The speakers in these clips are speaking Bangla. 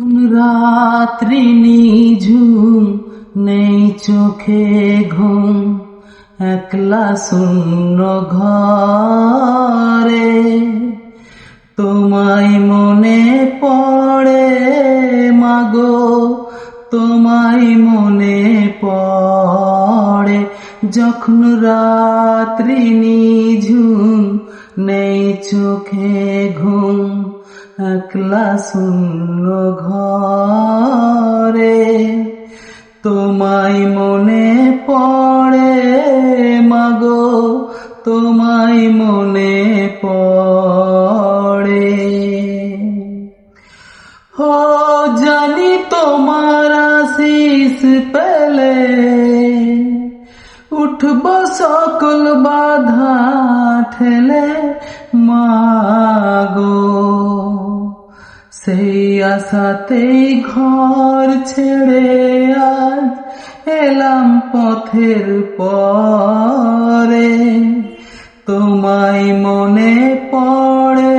রাত্রি নিঝুম, নেই চোখে ঘুম, একলা শূন্য ঘরে। তোমায় মনে পড়ে মাগো, তোমায় মনে পড়ে। যখন রাত্রি নিঝুম, নেই চোখে ঘুম, একলা শূন্য ঘরে। তোমায় মনে পড়ে মাগো, তোমায় মনে পড়ে। হো জানি তোমার আশিস পেলে উঠব সকল বাধা ঠেলে মাগো। সেই আশাতেই ঘর ছেড়ে আজ এলাম পথের পরে। তোমায় মনে পড়ে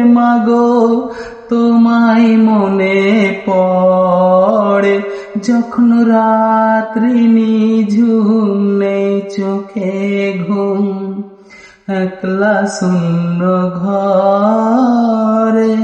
মাগো, তোমায় মনে পড়ে। যখন রাত্রি নিঝুম, নেই চোখে ঘুম, একলা শূন্য ঘরে।